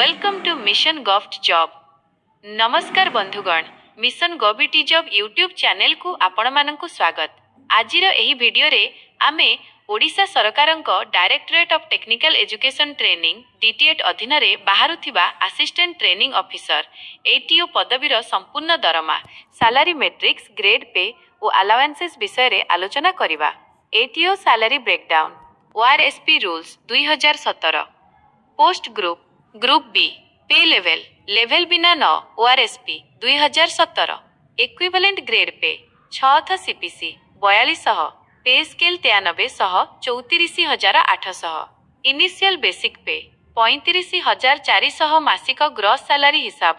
Welcome to mission govt job. नमस्कार बंधुगण, mission govt job YouTube channel को आपण मानकु स्वागत। आजिर एही वीडियो रे आमे ओडिशा सरकारक directorate of technical education training DTET अधीन रे बाहरुथिबा असिस्टेंट ट्रेनिंग ऑफिसर एटीओ पदवीर संपूर्ण दरमा, सैलरी मैट्रिक्स, ग्रेड पे और अलावेंसेस विषय रे आलोचना करिबा। ATO salary breakdown, ORSP rules 2017, post group B, pay level बिना 9 ओआरएसपी 2017, इक्विवेलेंट ग्रेड पे 6 सीपीसी 4200, पे स्केल 9300 34,800, इनिशियल बेसिक पे 35,400 मासिक ग्रॉस सैलरी हिसाब,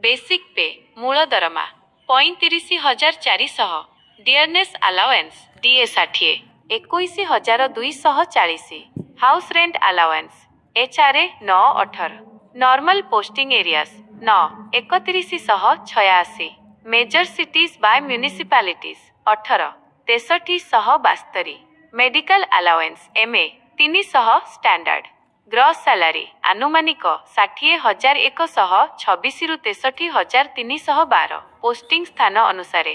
बेसिक पे मूल दरमा 35,400, dearness allowance DA 60 21,240, house rent allowance HRA 918, normal posting areas 9 3186, major cities by municipalities 18 6372, medical allowance MA 300, standard gross salary आनुमानिक 60,126 रु 63,312, पोस्टिंग स्थान अनुसार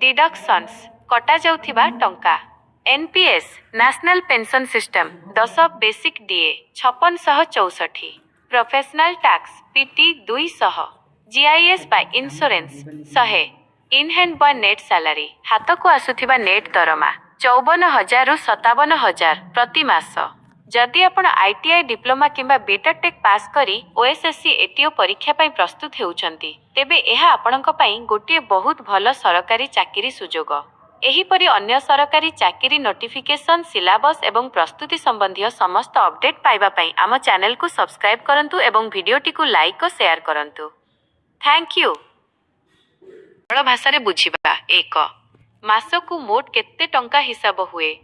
डिडक्शंस कटा जाउथिबा टंका, NPS national pension system 10, basic DA 5664, professional tax PT 200, GIS by insurance 100, in hand by net salary हाथ को आसुथिबा net दरमा 54,000 रु 57,000 प्रति मास। जदि आपण आईटीआई डिप्लोमा किंबा बीटेक पास करी ओएसएससी एटीओ परीक्षा पई प्रस्तुत हेउचंती तेबे एहा आपणक पई गोटिए बहुत भल सरकारी चाकरी सुजोग। एहीपरि अन्य सरकारी चाकरी नोटिफिकेशन, सिलेबस एवं प्रस्तुति संबंधी समस्त अपडेट पाइबा पई आम चैनल को सब्सक्राइब करंतु एवं वीडियोटी को लाइक और शेयर करंतु। Thank you. सरल भाषा रे बुझिबा। 1, मासकु मोट केते टंका हिसाब हुए?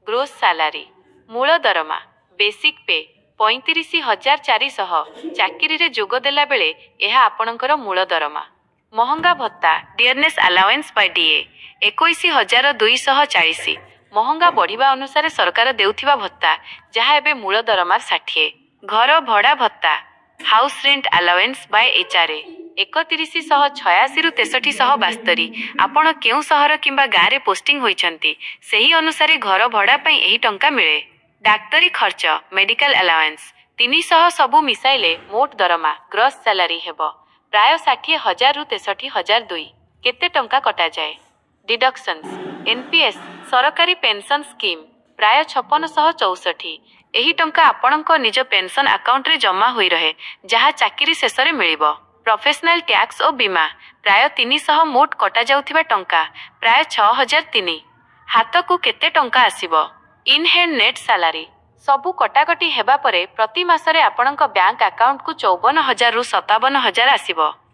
ग्रोस सैलरी, मूल दरमा, बेसिक पे 35,400, चाकरी रे जोग देला बेले एहा आपणकर मूल दरमा। महंगा भत्ता, डियरनेस अलावेंस बाय डीए 21,240, महंगा बढ़िबा अनुसार सरकार देउथिबा भत्ता जहा एबे मूल दरमार 60। घर भड़ा भत्ता, house rent allowance by HRA 3186 रु 6372, आपण केउ शहर किंबा गाँ रे पोस्टिंग होइछंती सेही अनुसार घर भड़ा पई एही टंका मिले। डाक्तरी खर्च, मेडिकल अलावेंस 300 सबु मिसाइले मोट दरमा ग्रॉस सैलरी हेबो प्राय 60,000 रु 63,002। केते टंका कटा जाए? डिडक्शंस, एनपीएस सरकारी पेंशन स्कीम प्राय 5664, एही टंका आपणक निज पेंशन अकाउंट रे जमा होई रहे जहा चाकरी शेष रे मिलिबो। प्रोफेशनल टैक्स और बीमा प्राय 300, मोट कटा जाउथिबा टंका प्राय 6,003। हाथ को केते टंका आसीबो? इन हैंड नेट सैलरी सबु कटाकटी हेबा परे प्रति मासरे आपणक बैंक अकाउंट को 54,000 रु 57,000 आसीबो।